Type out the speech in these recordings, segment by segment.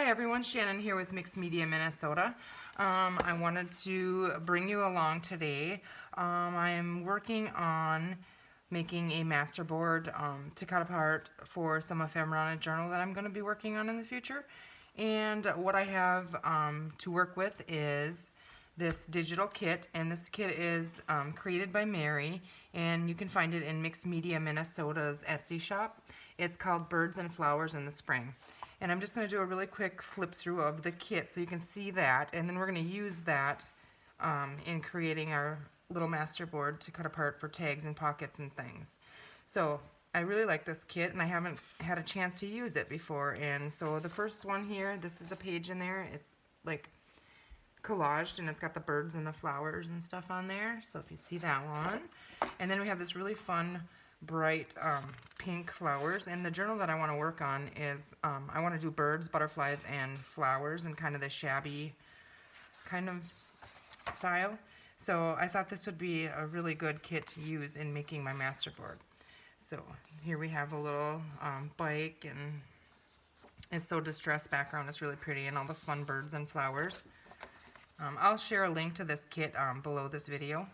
Hi everyone, Shannon here with Mixed Media Minnesota. I wanted to bring you along today. I am working on making a masterboard to cut apart for some ephemera on a journal that I'm going to be working on in the future. And what I have to work with is this digital kit, and this kit is created by Mary, and you can find it in Mixed Media Minnesota's Etsy shop. It's called Birds and Flowers in the Spring. And I'm just going to do a really quick flip through of the kit so you can see that, and then we're going to use that in creating our little masterboard to cut apart for tags and pockets and things. So I really like this kit, and I haven't had a chance to use it before. And so the first one here, this is a page in there. It's like collaged, and it's got the birds and the flowers and stuff on there. So if you see that one, and then we have this really fun bright pink flowers, and the journal that I want to work on is I want to do birds, butterflies, and flowers in kind of the shabby kind of style. So I thought this would be a really good kit to use in making my masterboard. So here we have a little bike, and it's so distressed background. It's really pretty, and all the fun birds and flowers. I'll share a link to this kit below this video.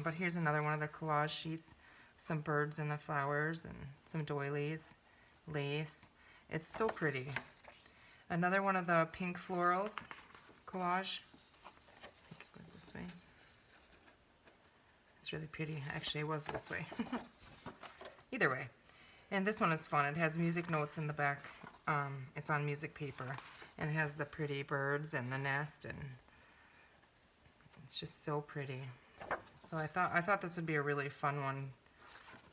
But here's another one of the collage sheets. Some birds and the flowers and some doilies, lace. It's so pretty. Another one of the pink florals collage. I think it goes this way. It's really pretty. Actually, it was this way. Either way. And this one is fun. It has music notes in the back. It's on music paper. And it has the pretty birds and the nest, and it's just so pretty. So I thought this would be a really fun one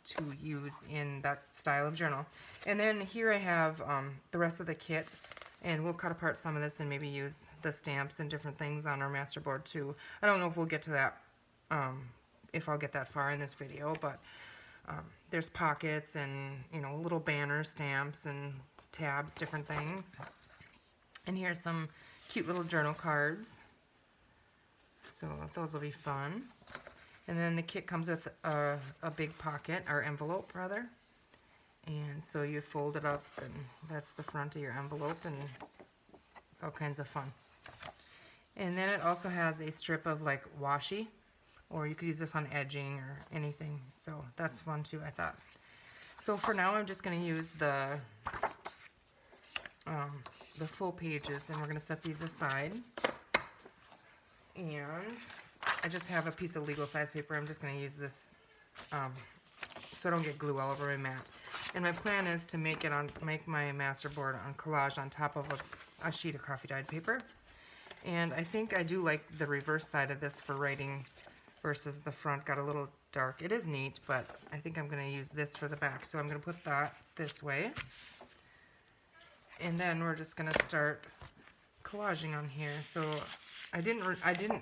to use in that style of journal. And then here I have the rest of the kit, and we'll cut apart some of this and maybe use the stamps and different things on our masterboard too. I don't know if we'll get to that, if I'll get that far in this video, but there's pockets and, you know, little banner stamps and tabs, different things. And here's some cute little journal cards. So those will be fun. And then the kit comes with a big pocket, or envelope rather. And so you fold it up, and that's the front of your envelope, and it's all kinds of fun. And then it also has a strip of like washi, or you could use this on edging or anything. So that's fun too, I thought. So for now, I'm just going to use the full pages, and we're going to set these aside. And I just have a piece of legal size paper. I'm just going to use this so I don't get glue all over my mat. And my plan is to make my masterboard on collage on top of a sheet of coffee dyed paper. And I think I do like the reverse side of this for writing versus the front. Got a little dark. It is neat, but I think I'm going to use this for the back. So I'm going to put that this way. And then we're just going to start collaging on here. So I didn't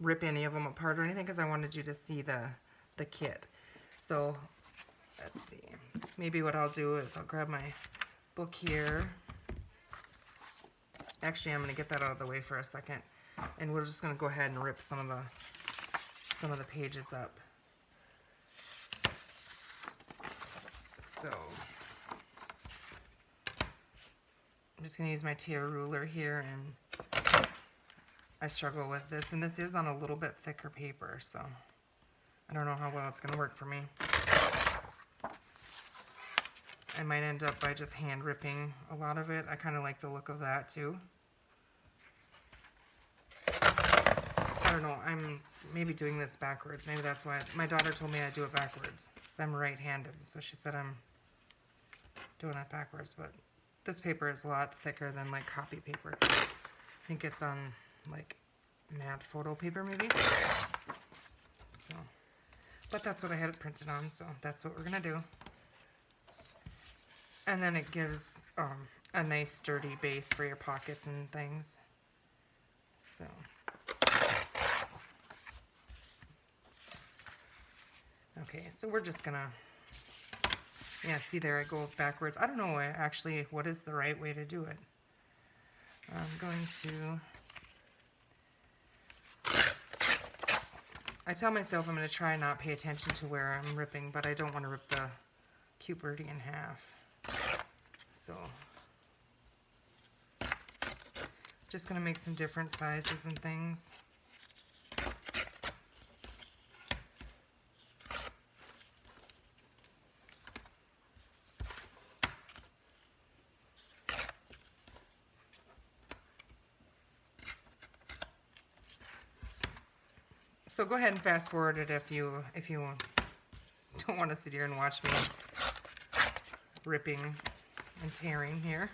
rip any of them apart or anything because I wanted you to see the kit. So let's see. Maybe what I'll do is I'll grab my book here. Actually, I'm going to get that out of the way for a second, and we're just going to go ahead and rip some of the pages up. So I'm just going to use my tear ruler here, and I struggle with this, and this is on a little bit thicker paper, so I don't know how well it's going to work for me. I might end up by just hand ripping a lot of it. I kind of like the look of that too. I don't know, I'm maybe doing this backwards. Maybe that's why. My daughter told me I do it backwards, because I'm right-handed, so she said I'm doing it backwards, but this paper is a lot thicker than like copy paper. I think it's on like matte photo paper maybe. So, but that's what I had it printed on, so that's what we're gonna do. And then it gives a nice sturdy base for your pockets and things. So okay, so we're just gonna, yeah, see there I go backwards. I don't know actually what is the right way to do it. I'm going to, I tell myself I'm going to try and not pay attention to where I'm ripping, but I don't want to rip the cute birdie in half. So Just going to make some different sizes and things. So go ahead and fast forward it if you don't want to sit here and watch me ripping and tearing here.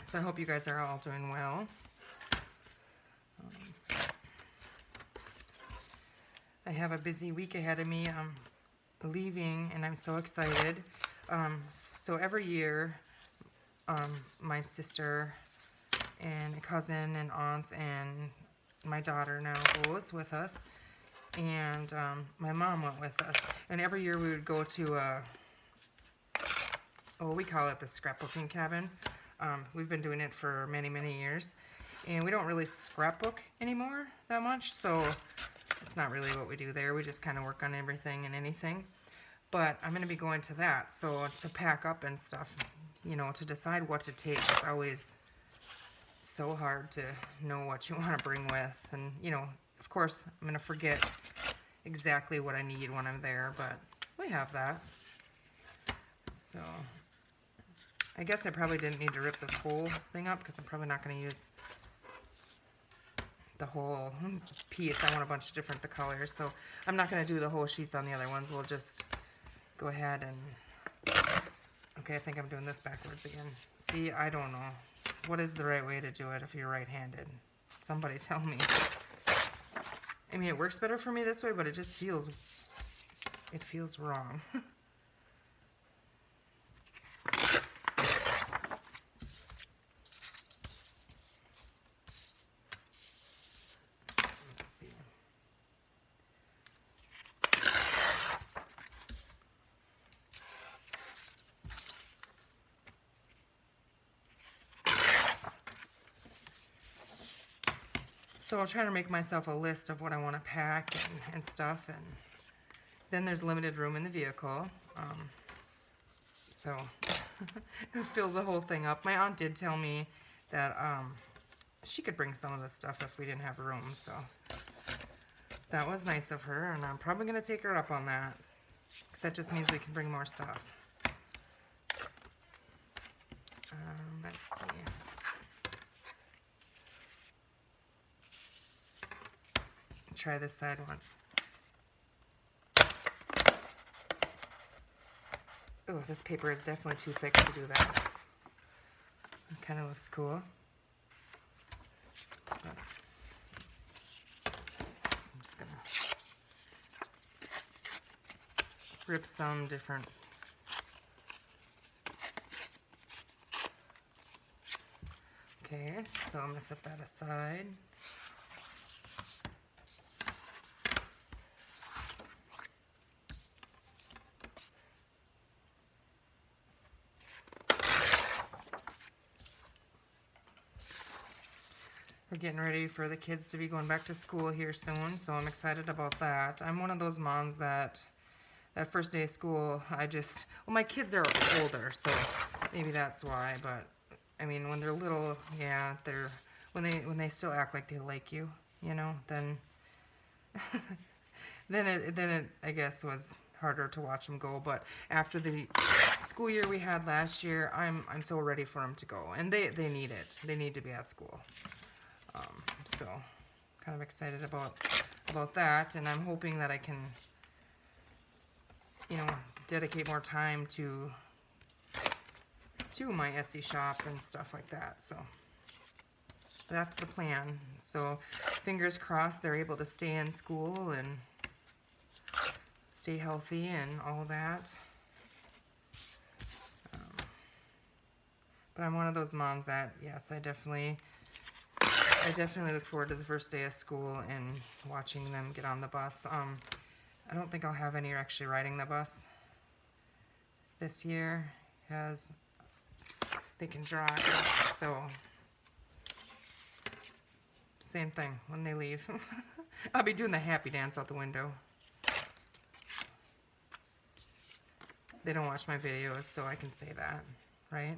So I hope you guys are all doing well. I have a busy week ahead of me. I'm leaving and I'm so excited. So every year, my sister and a cousin and aunts and my daughter now goes with us, and my mom went with us, and every year we would go to we call it the scrapbooking cabin. We've been doing it for many years, and we don't really scrapbook anymore that much, so it's not really what we do there. We just kind of work on everything and anything. But I'm going to be going to that, so to pack up and stuff, you know, to decide what to take, it's always so hard to know what you want to bring with. And, you know, of course, I'm going to forget exactly what I need when I'm there, but we have that. So, I guess I probably didn't need to rip this whole thing up because I'm probably not going to use the whole piece. I want a bunch of different colors, so I'm not going to do the whole sheets on the other ones. We'll just go ahead and... Okay, I think I'm doing this backwards again. See, I don't know. What is the right way to do it if you're right-handed? Somebody tell me. I mean, it works better for me this way, but it just feels... It feels wrong. Let's see. So I'll try to make myself a list of what I want to pack and stuff, and then there's limited room in the vehicle, so fill the whole thing up. My aunt did tell me that she could bring some of this stuff if we didn't have room, so that was nice of her, and I'm probably going to take her up on that, because that just means we can bring more stuff. Let's see. Try this side once. Oh, this paper is definitely too thick to do that. It kind of looks cool. But I'm just gonna rip some different. Okay, so I'm gonna set that aside. We're getting ready for the kids to be going back to school here soon, so I'm excited about that. I'm one of those moms that first day of school, well, my kids are older, so maybe that's why, but I mean, when they're little, yeah, when they still act like they like you, you know, then then it I guess was harder to watch them go. But after the school year we had last year, I'm so ready for them to go, and they need it. They need to be at school. So kind of excited about that, and I'm hoping that I can, you know, dedicate more time to my Etsy shop and stuff like that. So that's the plan. So fingers crossed they're able to stay in school and stay healthy and all that. But I'm one of those moms that, yes, I definitely look forward to the first day of school and watching them get on the bus. I don't think I'll have any actually riding the bus this year, because they can drive, so same thing when they leave. I'll be doing the happy dance out the window. They don't watch my videos, so I can say that, right?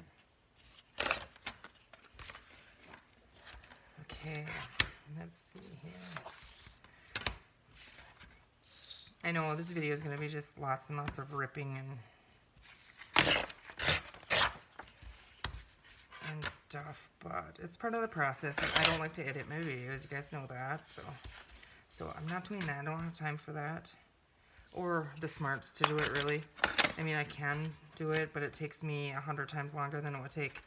Okay, let's see here. I know this video is going to be just lots and lots of ripping and stuff, but it's part of the process. I don't like to edit my videos, you guys know that, so I'm not doing that. I don't have time for that, or the smarts to do it, really. I mean, I can do it, but it takes me 100 times longer than it would take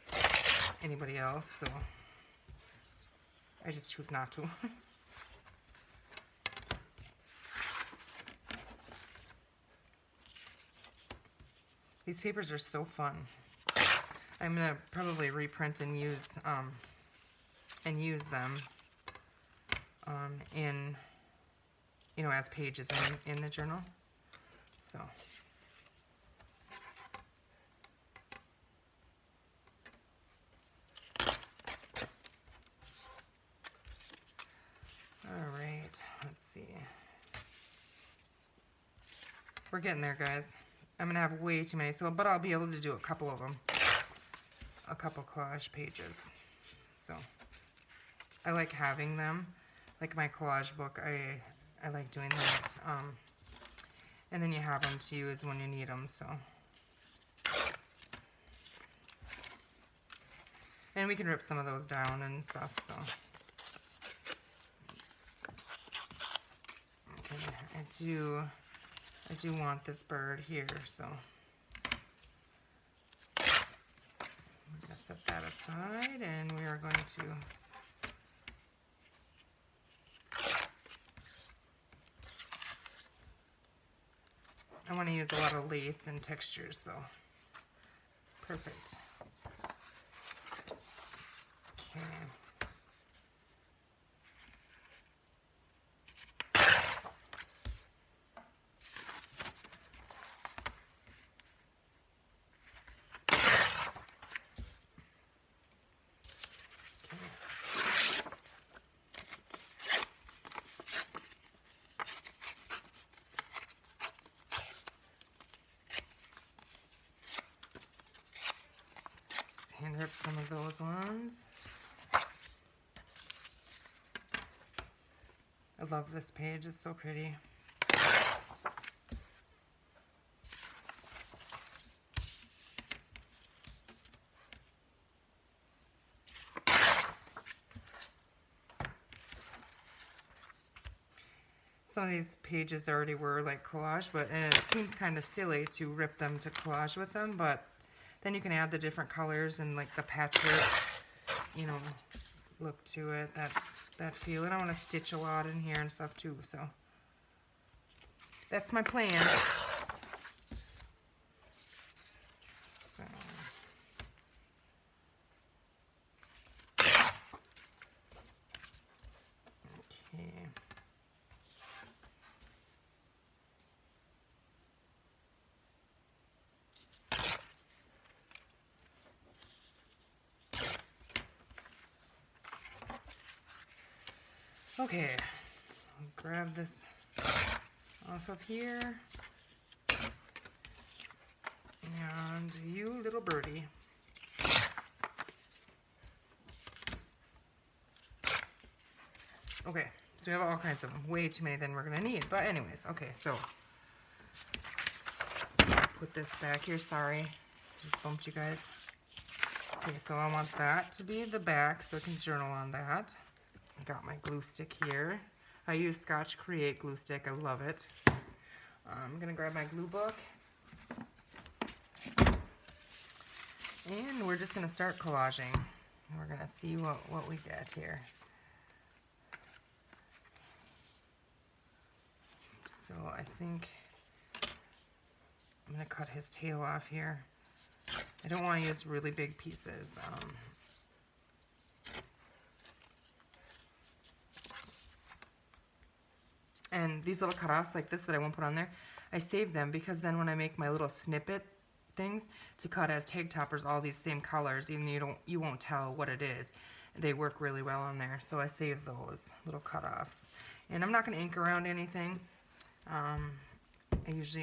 anybody else, so I just choose not to. These papers are so fun. I'm gonna probably reprint and use them in, you know, as pages in the journal. So. All right, let's see. We're getting there, guys. I'm gonna have way too many, but I'll be able to do a couple of them. A couple collage pages. So I like having them. Like my collage book, I like doing that. And then you have them to use when you need them, so. And we can rip some of those down and stuff, so. Okay, I do want this bird here, so. I'm gonna set that aside, and we are going to I want to use a lot of lace and textures, so perfect. Okay. Hand rip some of those ones. I love this page, it's so pretty. Some of these pages already were like collage, and it seems kind of silly to rip them to collage with them, but then you can add the different colors and like the patchwork, you know, look to it, that feel. And I want to stitch a lot in here and stuff too, so that's my plan. So. Okay. Okay, I'll grab this off of here. And you little birdie. Okay, so we have all kinds of them. Way too many than we're gonna need. But anyways, okay, so let's put this back here. Sorry, just bumped you guys. Okay, so I want that to be the back so I can journal on that. I got my glue stick here. I use Scotch Create glue stick. I love it. I'm gonna grab my glue book. And we're just gonna start collaging. We're gonna see what we get here. So I think I'm gonna cut his tail off here. I don't want to use really big pieces. And these little cutoffs like this that I won't put on there, I save them because then when I make my little snippet things to cut as tag toppers, all these same colors, even though you won't tell what it is, they work really well on there. So I save those little cutoffs. And I'm not going to ink around anything.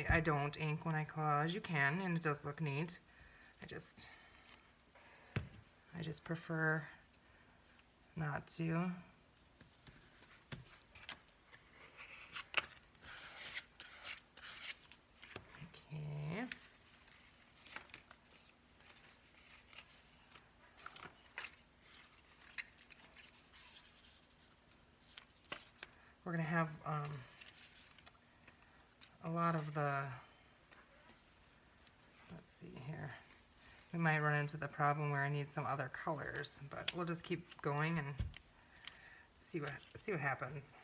I don't ink when I collage. You can, and it does look neat. I just prefer not to. Okay. We're going to have a lot of the, let's see here. We might run into the problem where I need some other colors, but we'll just keep going and see what happens.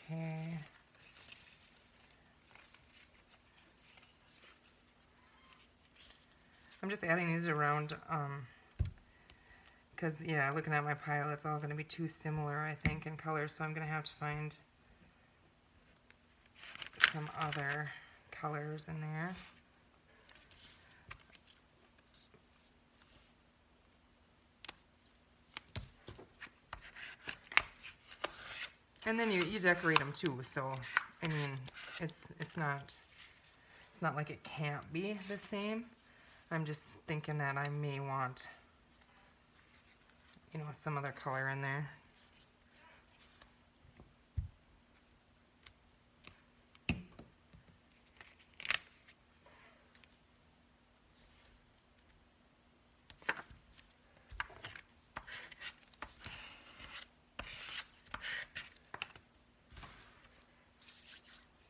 Okay. I'm just adding these around because, yeah, looking at my pile, it's all going to be too similar, I think, in color, so I'm going to have to find some other colors in there. And then you decorate them too, so I mean, it's not like it can't be the same. I'm just thinking that I may want, you know, some other color in there.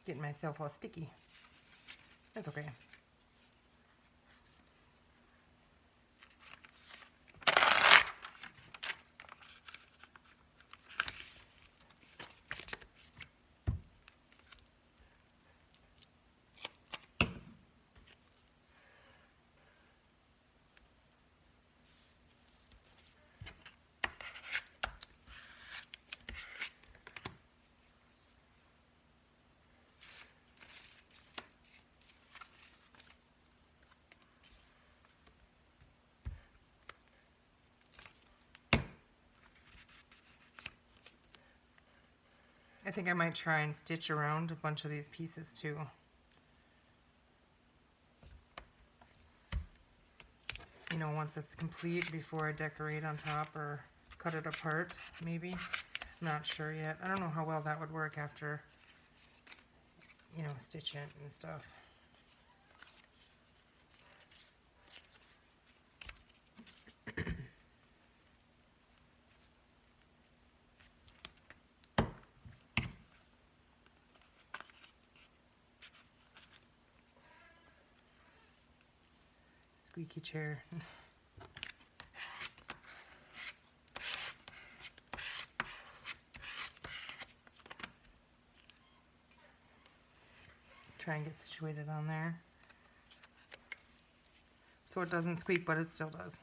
Getting myself all sticky. That's okay. I think I might try and stitch around a bunch of these pieces too. You know, once it's complete, before I decorate on top or cut it apart, maybe. I'm not sure yet. I don't know how well that would work after, you know, stitch it and stuff. Squeaky chair. Try and get situated on there so it doesn't squeak, but it still does.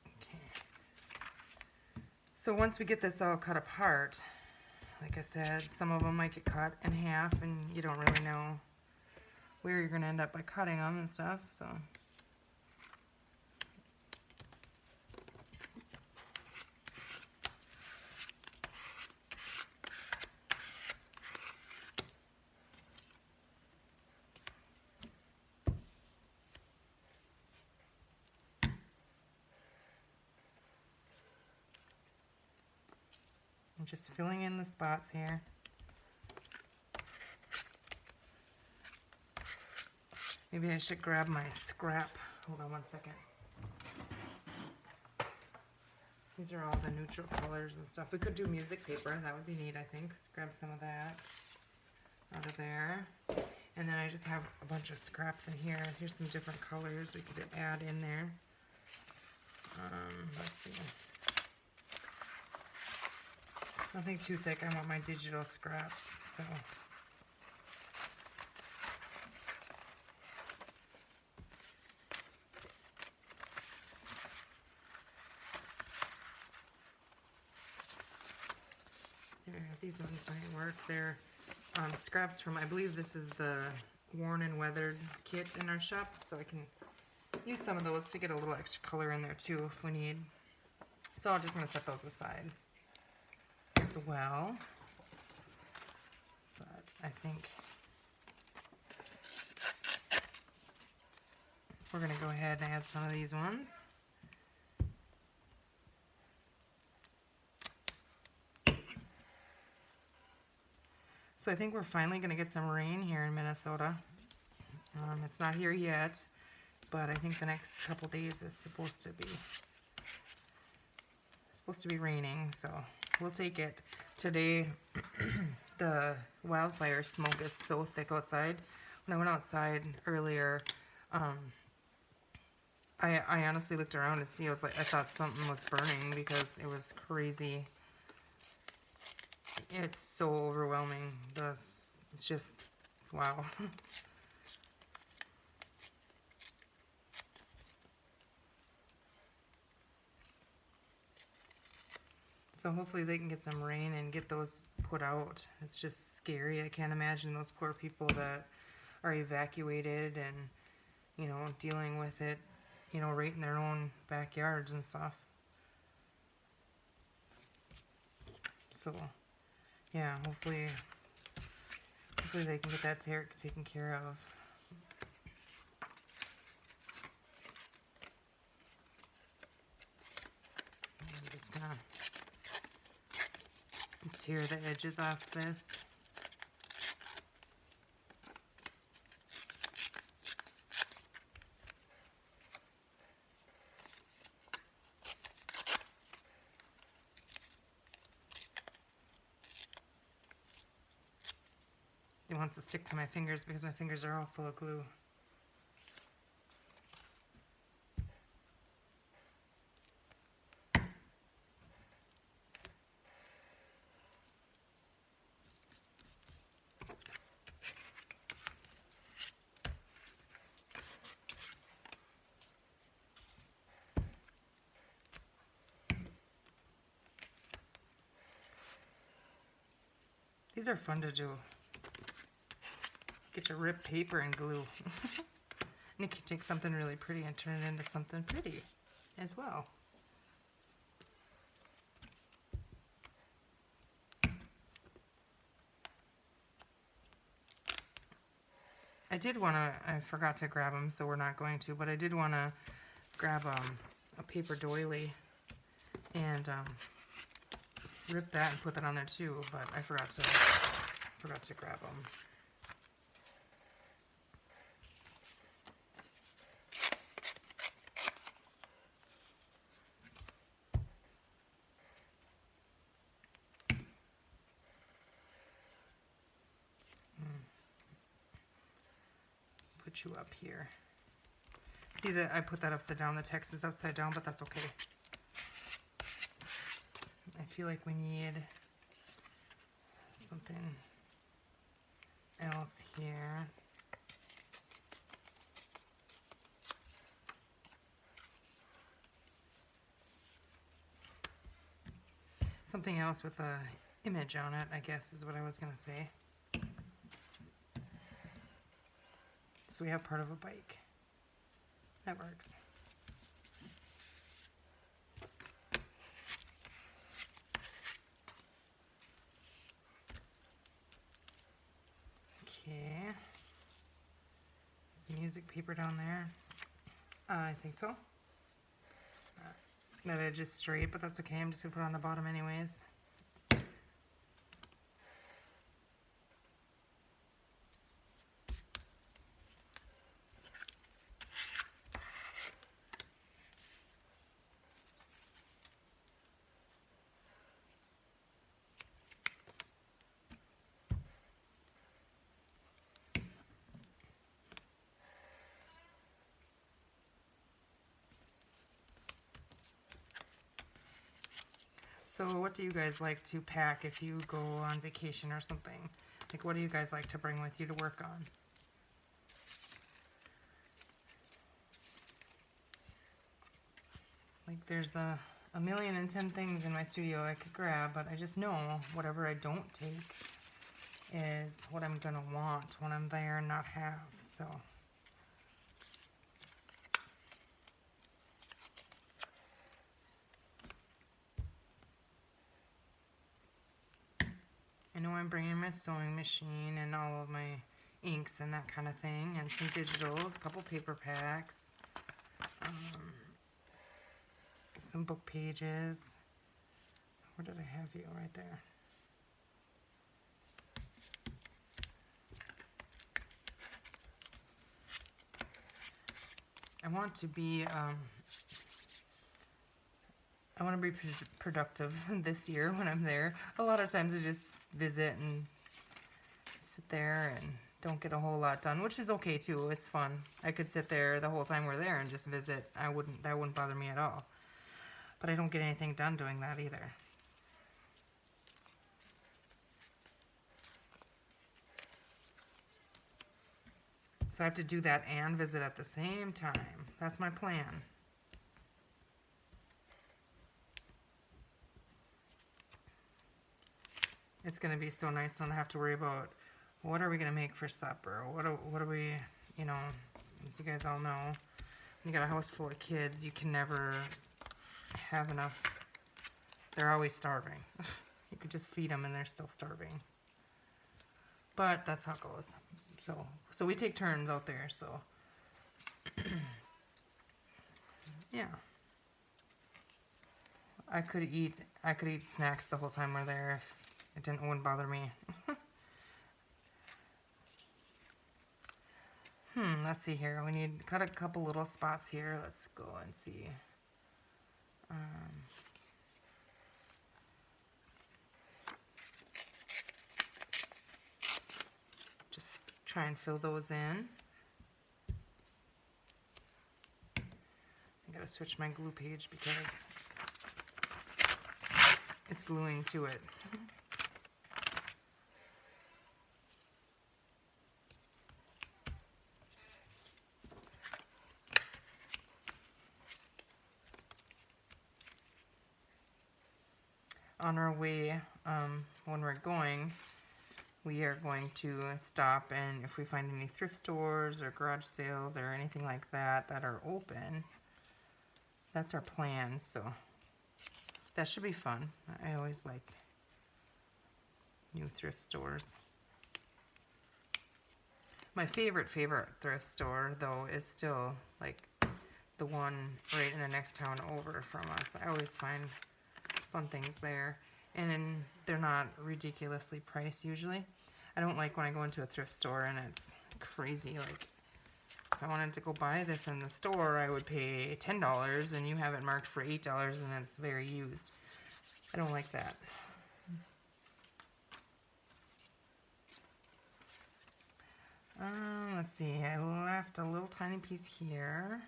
Okay. So once we get this all cut apart, like I said, some of them might get cut in half and you don't really know where you're going to end up by cutting them and stuff. So I'm just filling in the spots here. Maybe I should grab my scrap. Hold on one second. These are all the neutral colors and stuff. We could do music paper. That would be neat, I think. Grab some of that out of there. And then I just have a bunch of scraps in here. Here's some different colors we could add in there. Let's see. Nothing too thick. I want my digital scraps, so. There, these ones might work. They're scraps from, I believe this is the worn and weathered kit in our shop, so I can use some of those to get a little extra color in there too if we need. So I'm just going to set those aside as well. But I think we're going to go ahead and add some of these ones. So I think we're finally going to get some rain here in Minnesota. It's not here yet, but I think the next couple days is supposed to be raining, so we'll take it. Today, the wildfire smoke is so thick outside. When I went outside earlier, I honestly looked around to see. I thought something was burning because it was crazy. It's so overwhelming. It's just, wow. So hopefully they can get some rain and get those put out. It's just scary. I can't imagine those poor people that are evacuated and, you know, dealing with it, you know, right in their own backyards and stuff. So, yeah, hopefully they can get that taken care of. I'm just gonna tear the edges off this. It wants to stick to my fingers because my fingers are all full of glue. These are fun to do. Get to rip paper and glue. And you can take something really pretty and turn it into something pretty as well. I forgot to grab them, so we're not going to, but I did want to grab a paper doily and rip that and put that on there too, but I forgot to grab them. Put you up here. See that I put that upside down. The text is upside down, but that's okay. I feel like we need something else here. Something else with a image on it, I guess is what I was going to say. So we have part of a bike. That works. Okay. Some music paper down there. I think so. That edge is straight, but that's okay. I'm just going to put it on the bottom anyways. So what do you guys like to pack if you go on vacation or something? Like, what do you guys like to bring with you to work on? Like, there's a million and 10 things in my studio I could grab, but I just know whatever I don't take is what I'm gonna want when I'm there and not have, so. I know I'm bringing my sewing machine and all of my inks and that kind of thing, and some digitals, a couple paper packs, some book pages. Where did I have you? Right there. I want to be productive this year when I'm there. A lot of times I just visit and sit there and don't get a whole lot done, which is okay too. It's fun. I could sit there the whole time we're there and just visit. That wouldn't bother me at all. But I don't get anything done doing that either. So I have to do that and visit at the same time. That's my plan. It's going to be so nice not to have to worry about what are we going to make for supper? What are we, you know, as you guys all know, when you got a house full of kids, you can never have enough. They're always starving. You could just feed them and they're still starving. But that's how it goes. So we take turns out there, so yeah. I could eat snacks the whole time we're there if it wouldn't bother me. Let's see here. We need cut a couple little spots here. Let's go and see. Just try and fill those in. I gotta switch my glue page because it's gluing to it. On our way, when we're going, we are going to stop, and if we find any thrift stores or garage sales or anything like that that are open, that's our plan. So that should be fun. I always like new thrift stores. My favorite thrift store, though, is still like the one right in the next town over from us. I always find fun things there, and they're not ridiculously priced usually. I don't like when I go into a thrift store and it's crazy. Like, if I wanted to go buy this in the store, I would pay $10 and you have it marked for $8 and it's very used. I don't like that. Let's see, I left a little tiny piece here.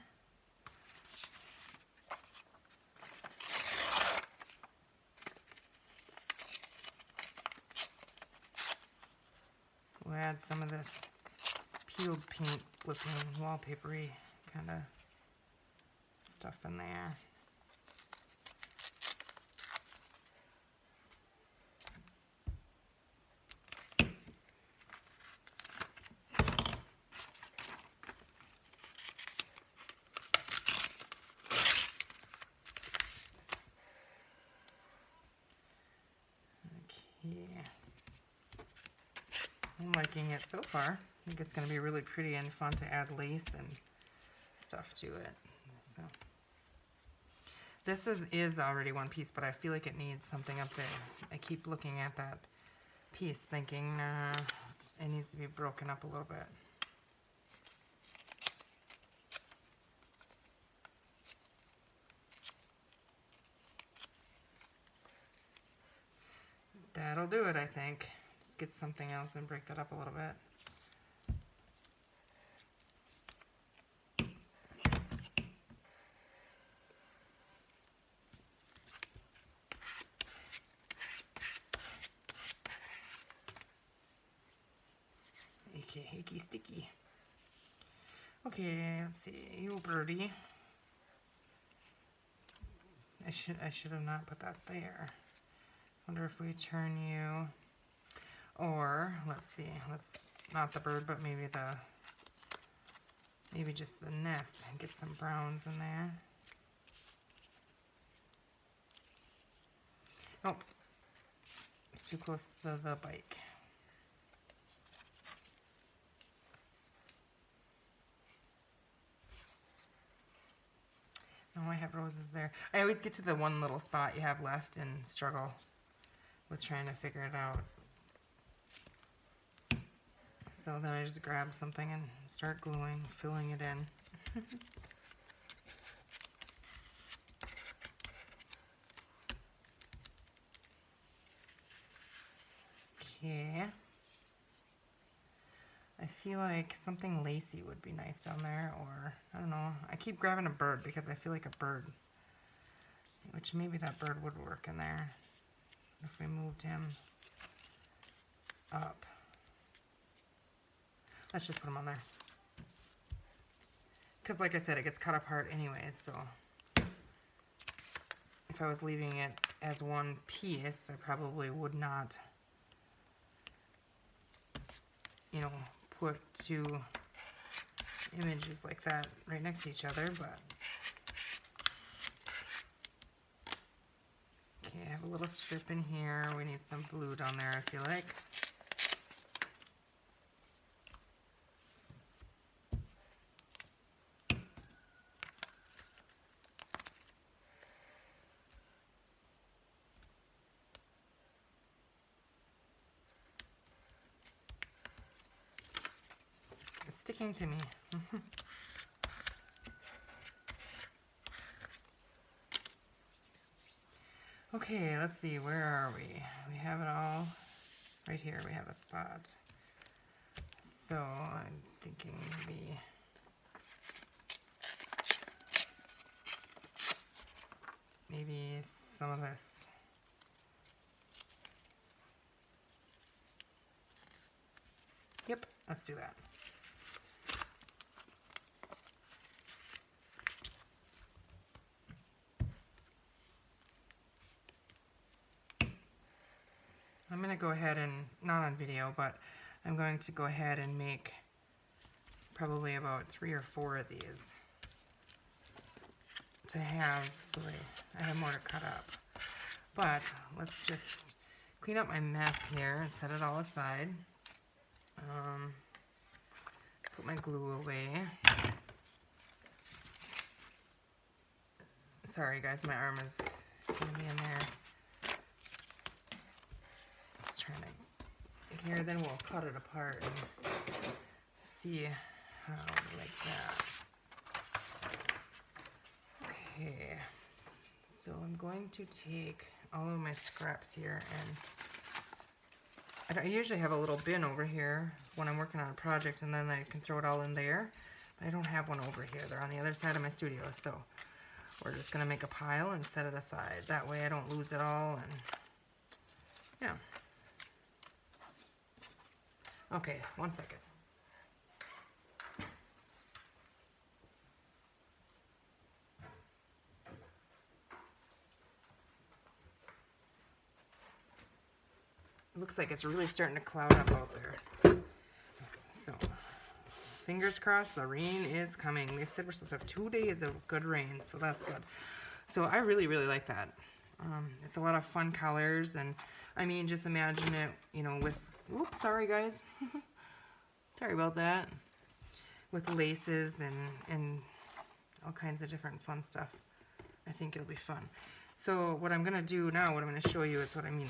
We'll add some of this peeled paint looking wallpapery kind of stuff in there. Okay. I'm liking it so far. I think it's going to be really pretty and fun to add lace and stuff to it. So this is already one piece, but I feel like it needs something up there. I keep looking at that piece thinking it needs to be broken up a little bit. That'll do it, I think. Just get something else and break that up a little bit. Okay, icky sticky. Okay, let's see, you birdie. I should have not put that there. Wonder if we turn you, or let's see, let's not the bird, but maybe just the nest and get some browns in there. Oh, it's too close to the bike. Oh, I have roses there. I always get to the one little spot you have left and struggle with trying to figure it out. So then I just grab something and start gluing, filling it in. Okay. I feel like something lacy would be nice down there, or I don't know. I keep grabbing a bird because I feel like a bird, which maybe that bird would work in there if we moved him up. Let's just put him on there. Because like I said, it gets cut apart anyways, so if I was leaving it as one piece, I probably would not, you know, put two images like that right next to each other, but okay, I have a little strip in here. We need some glue down there, I feel like. It's sticking to me. Okay, let's see, where are we? We have it all right here. We have a spot. So I'm thinking maybe some of this. Yep, let's do that. I'm going to go ahead and, not on video, but I'm going to go ahead and make probably about 3 or 4 of these to have, so I have more to cut up. But let's just clean up my mess here and set it all aside. Put my glue away. Sorry guys, my arm is going to be in there. Just trying to get here, then we'll cut it apart and see how we like that. Okay, so I'm going to take all of my scraps here, and I usually have a little bin over here when I'm working on a project, and then I can throw it all in there. But I don't have one over here. They're on the other side of my studio, so we're just going to make a pile and set it aside. That way I don't lose it all, and yeah. Okay, 1 second. It looks like it's really starting to cloud up out there. So, fingers crossed, the rain is coming. They said we're supposed to have 2 days of good rain, so that's good. So I really, really like that. It's a lot of fun colors, and I mean, just imagine it, you know, with, oops, sorry guys. Sorry about that. With laces and all kinds of different fun stuff. I think it'll be fun. So what I'm going to do now, what I'm going to show you is what I mean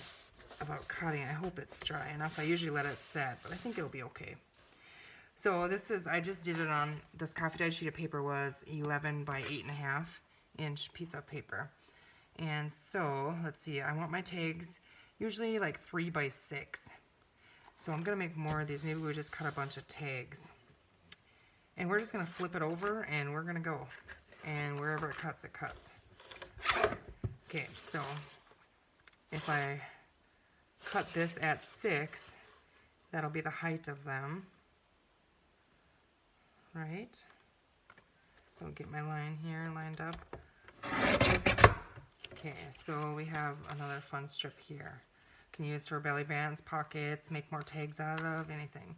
about cutting. I hope it's dry enough. I usually let it set, but I think it'll be okay. So this is, I just did it on, this coffee dyed sheet of paper was 11 by 8.5 inch piece of paper. And so, let's see, I want my tags usually like 3 by 6. So I'm going to make more of these. Maybe we just cut a bunch of tags. And we're just going to flip it over and we're going to go. And wherever it cuts, it cuts. Okay, so if I cut this at 6, that'll be the height of them. right. So get my line here lined up. Okay, so we have another fun strip here. Can use for belly bands, pockets, make more tags out of, anything.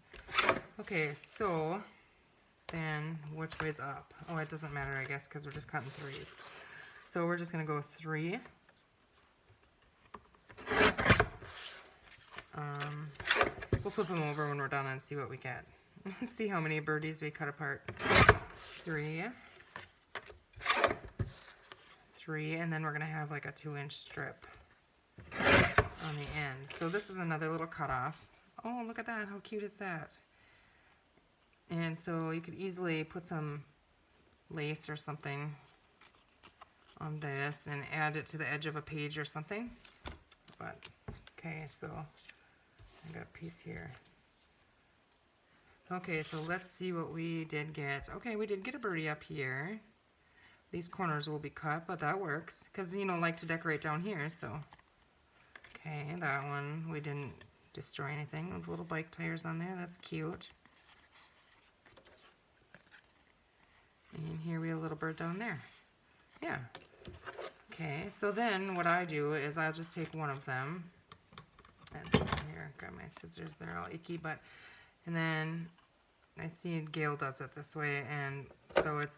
Okay, so then which way's up? Oh, it doesn't matter, I guess, because we're just cutting threes. So we're just going to go 3. We'll flip them over when we're done and see what we get. See how many birdies we cut apart. 3, 3, and then we're going to have like a 2-inch strip on the end. So this is another little cutoff. Oh, look at that. How cute is that? And so you could easily put some lace or something on this and add it to the edge of a page or something. But, okay, so I got a piece here. Okay, so let's see what we did get. Okay, we did get a birdie up here. These corners will be cut, but that works because, you know, like to decorate down here, so. Okay, that one, we didn't destroy anything. Those little bike tires on there, that's cute. And here we have a little bird down there. Yeah. Okay, so then what I do is I'll just take one of them. And so here, got my scissors, they're all icky, but, and then I see Gail does it this way, and so it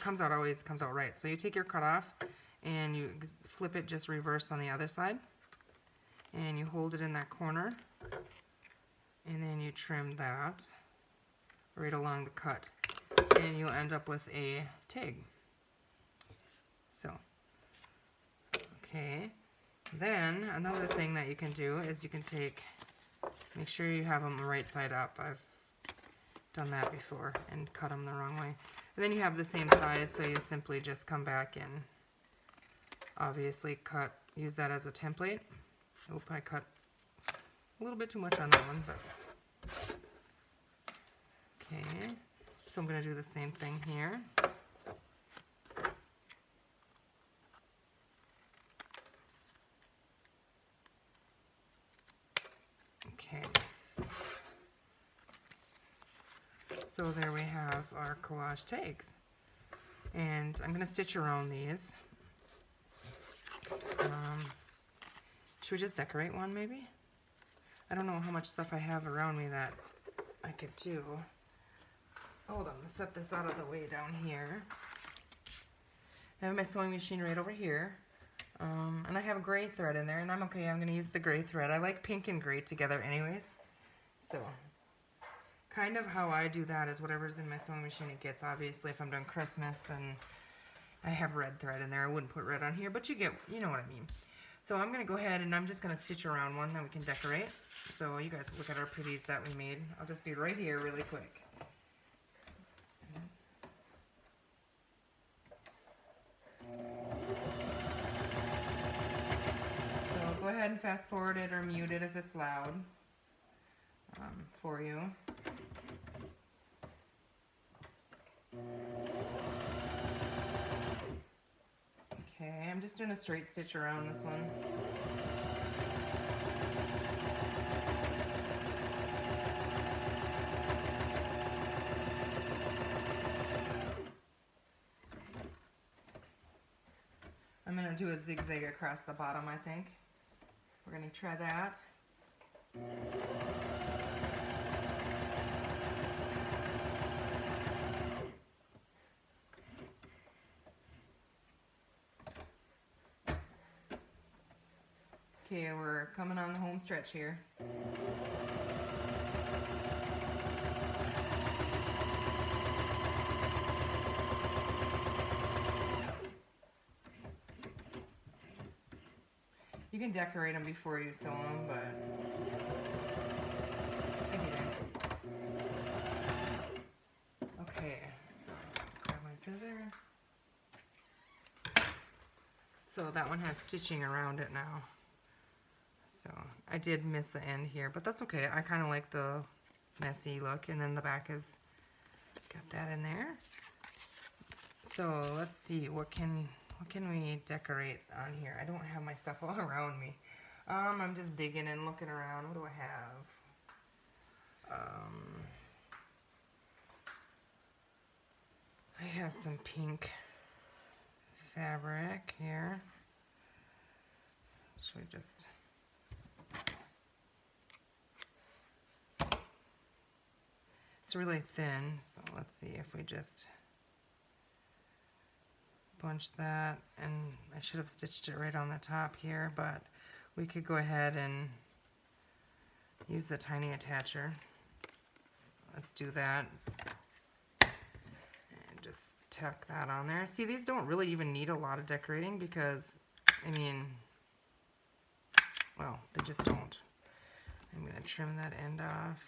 comes out, always comes out right. So you take your cutoff and you flip it just reverse on the other side, and you hold it in that corner, and then you trim that right along the cut, and you'll end up with a tag. So, okay. Then another thing that you can do is you can make sure you have them right side up. I've done that before and cut them the wrong way. And then you have the same size, so you simply just come back and obviously use that as a template. Oh, I cut a little bit too much on that one, but okay. So I'm going to do the same thing here. Okay. So there we have our collage tags. And I'm going to stitch around these. Should we just decorate one maybe? I don't know how much stuff I have around me that I could do. Hold on, let's set this out of the way down here. I have my sewing machine right over here. And I have a gray thread in there, and I'm okay, I'm going to use the gray thread. I like pink and gray together anyways. So, kind of how I do that is whatever's in my sewing machine it gets. Obviously, if I'm doing Christmas and I have red thread in there, I wouldn't put red on here, but you know what I mean. So I'm going to go ahead and I'm just going to stitch around one that we can decorate. So you guys look at our pretties that we made. I'll just be right here really quick. So go ahead and fast forward it or mute it if it's loud for you. Okay, I'm just doing a straight stitch around this one. I'm going to do a zigzag across the bottom, I think. We're going to try that. Okay, we're coming on the home stretch here. You can decorate them before you sew them, but I didn't. Okay, so grab my scissor. So that one has stitching around it now. So I did miss the end here, but that's okay. I kind of like the messy look, and then the back is got that in there. So let's see, what can we decorate on here? I don't have my stuff all around me. I'm just digging and looking around. What do I have? I have some pink fabric here. Should we just... It's really thin, so let's see if we just bunch that, and I should have stitched it right on the top here, but we could go ahead and use the tiny attacher. Let's do that. And just tack that on there. See, these don't really even need a lot of decorating because, I mean, well, they just don't. I'm going to trim that end off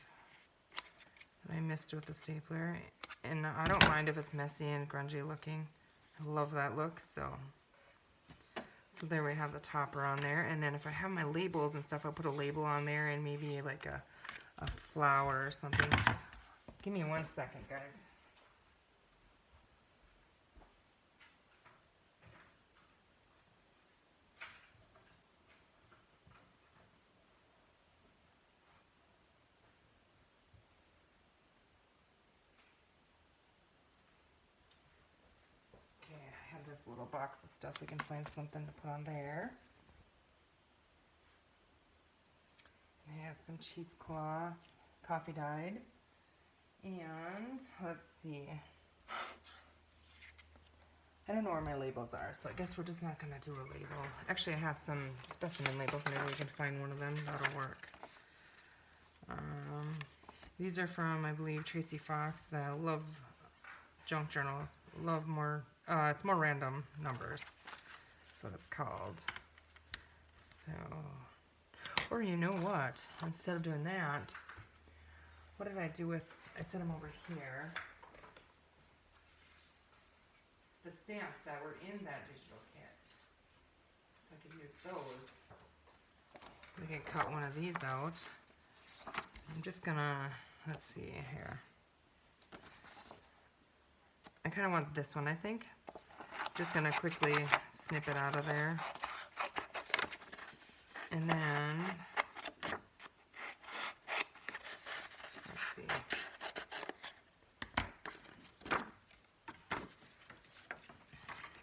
that I missed with the stapler. And I don't mind if it's messy and grungy looking. I love that look, so there we have the topper on there. And then if I have my labels and stuff, I'll put a label on there and maybe like a flower or something. Give me 1 second, guys. This little box of stuff, we can find something to put on there. I have some cheesecloth, coffee dyed, and let's see. I don't know where my labels are, so I guess we're just not going to do a label. Actually, I have some specimen labels. Maybe we can find one of them. That'll work. These are from, I believe, Tracy Fox, the Love Junk Journal. Love more. It's more random numbers. That's what it's called. So, or you know what? Instead of doing that, what did I do with? I set them over here. The stamps that were in that digital kit. I could use those. We can cut one of these out. I'm just gonna. Let's see here. I kind of want this one, I think. Just gonna quickly snip it out of there. And then, let's see.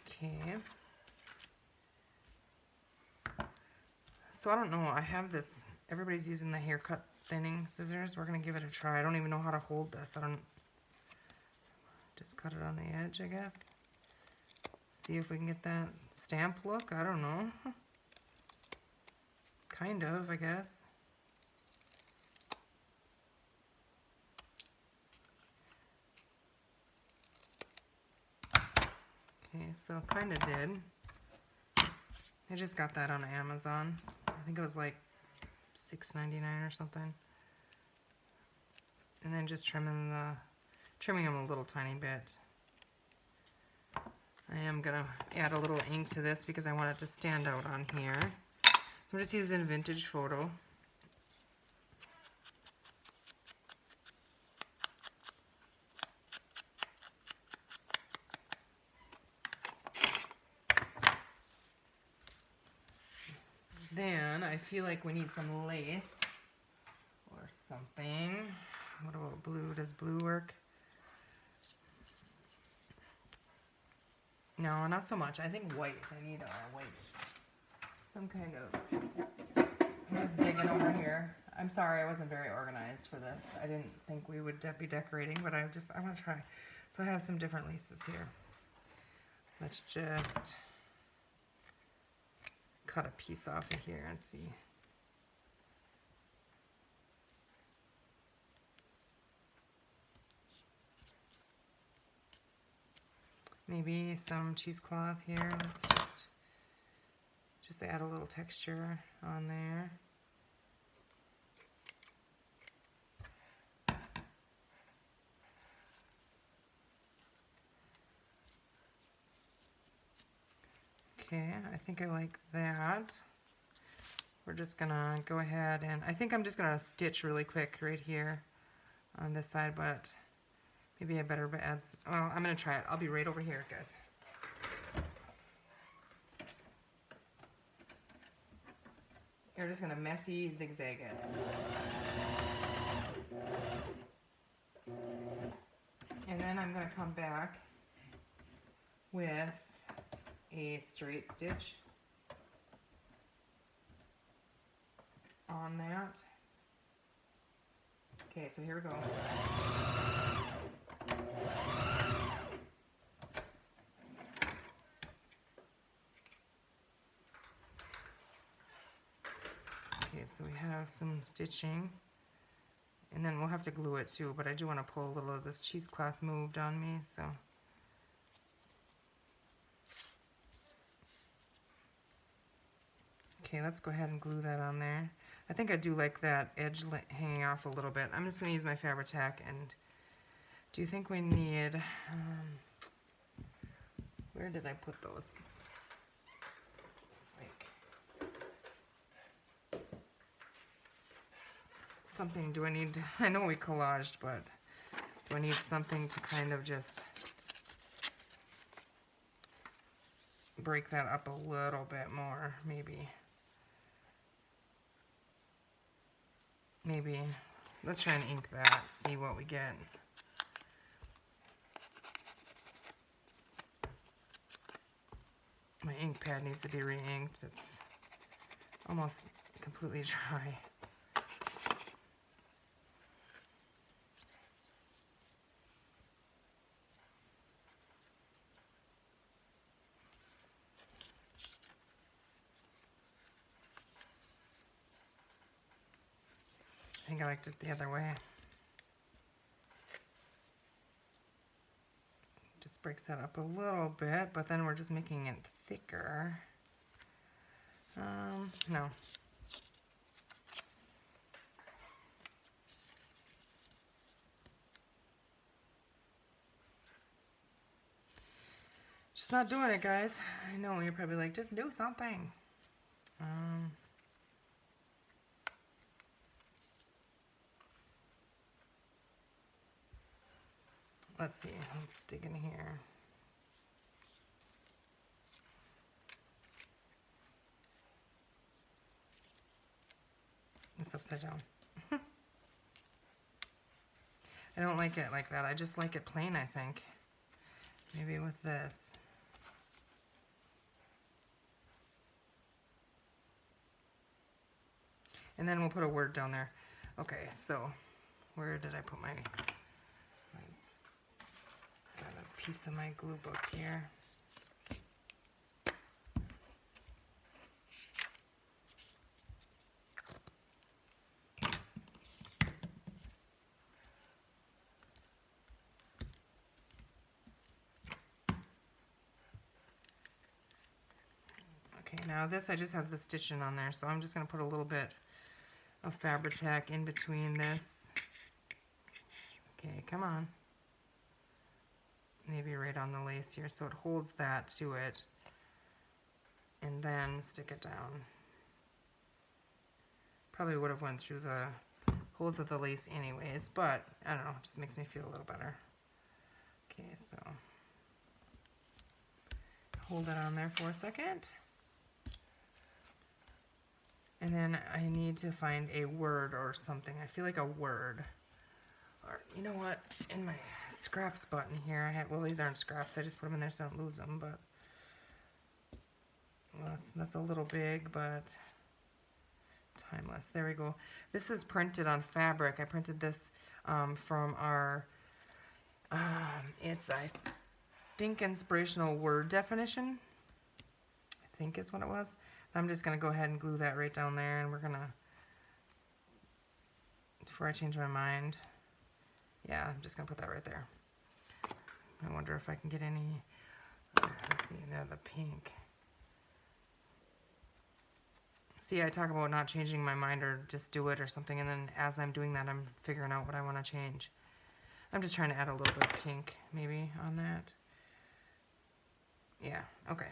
Okay. So I don't know, I have this, everybody's using the haircut thinning scissors. We're gonna give it a try. I don't even know how to hold this. Just cut it on the edge, I guess. See if we can get that stamp look. I don't know. Kind of, I guess. Okay, so kind of did. I just got that on Amazon. I think it was like $6.99 or something. And then just trimming them a little tiny bit. I am gonna add a little ink to this because I want it to stand out on here. So I'm just using a vintage photo. Then I feel like we need some lace or something. What about blue? Does blue work? No, not so much. I think white. I need white. Some kind of... I'm just digging over here. I'm sorry, I wasn't very organized for this. I didn't think we would be decorating, but I want to try. So I have some different laces here. Let's just cut a piece off of here and see. Maybe some cheesecloth here. Let's just add a little texture on there. Okay, I think I like that. We're just gonna go ahead and I think I'm just gonna stitch really quick right here on this side, but maybe I better add, well, I'm gonna try it. I'll be right over here, guys. You're just gonna messy zigzag it. And then I'm gonna come back with a straight stitch on that. Okay, so here we go. Okay, so we have some stitching, and then we'll have to glue it too, but I do want to pull a little of this cheesecloth moved on me, so. Okay, let's go ahead and glue that on there. I think I do like that edge hanging off a little bit. I'm just going to use my Fabri-Tac, and do you think we need, where did I put those? Something, do I need, I know we collaged, but do I need something to kind of just break that up a little bit more, maybe. Maybe, let's try and ink that, see what we get. My ink pad needs to be re-inked. It's almost completely dry. I think I liked it the other way. Just breaks that up a little bit, but then we're just making it thicker. No. Just not doing it, guys. I know, you're probably like, just do something. Let's see, let's dig in here. It's upside down. I don't like it like that. I just like it plain, I think. Maybe with this. And then we'll put a word down there. Okay, so where did I put my got a piece of my glue book here. Okay, now this I just have the stitching on there, so I'm just going to put a little bit of Fabri-Tac in between this. Okay, come on. Maybe right on the lace here, so it holds that to it. And then stick it down. Probably would have went through the holes of the lace anyways, but I don't know, it just makes me feel a little better. Okay, so hold it on there for a second. And then I need to find a word or something. I feel like a word. Or, you know what? In my scraps button here, I have, well, these aren't scraps. I just put them in there so I don't lose them, but well, that's a little big, but timeless. There we go. This is printed on fabric. I printed this from our, it's, I think, inspirational word definition. I think is what it was. I'm just going to go ahead and glue that right down there, and we're going to, before I change my mind, yeah, I'm just going to put that right there. I wonder if I can get any, let's see, there, the pink. See, I talk about not changing my mind or just do it or something, and then as I'm doing that, I'm figuring out what I want to change. I'm just trying to add a little bit of pink, maybe, on that. Yeah, okay.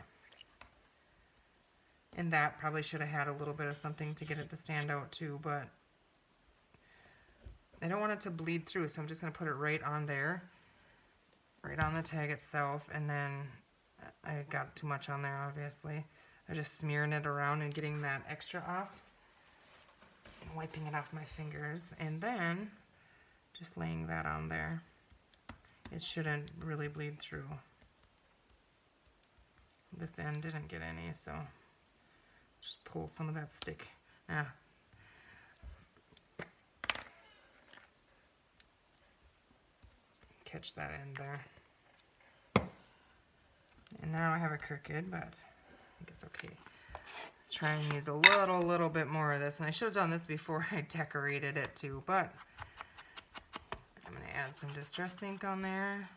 And that probably should have had a little bit of something to get it to stand out too, but I don't want it to bleed through, so I'm just going to put it right on there, right on the tag itself, and then I got too much on there, obviously. I'm just smearing it around and getting that extra off, and wiping it off my fingers, and then just laying that on there. It shouldn't really bleed through. This end didn't get any, so just pull some of that stick. Yeah. Catch that end there. And now I have a crooked, but I think it's okay. Let's try and use a little bit more of this. And I should have done this before I decorated it too, but I'm going to add some distress ink on there.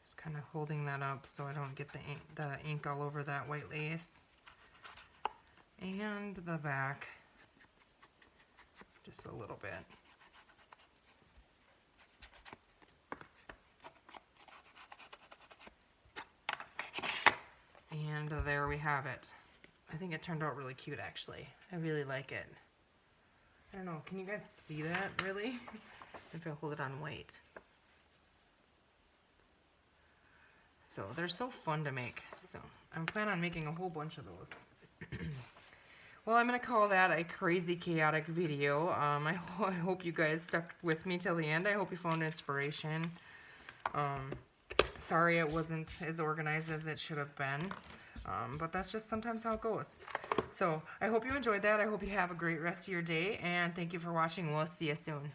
Just kind of holding that up so I don't get the ink all over that white lace. And the back, just a little bit. And there we have it. I think it turned out really cute, actually. I really like it. I don't know, can you guys see that, really? If I hold it on white. So they're so fun to make. So I'm planning on making a whole bunch of those. Well, I'm going to call that a crazy, chaotic video. I hope you guys stuck with me till the end. I hope you found inspiration. Sorry it wasn't as organized as it should have been. But that's just sometimes how it goes. So I hope you enjoyed that. I hope you have a great rest of your day. And thank you for watching. We'll see you soon.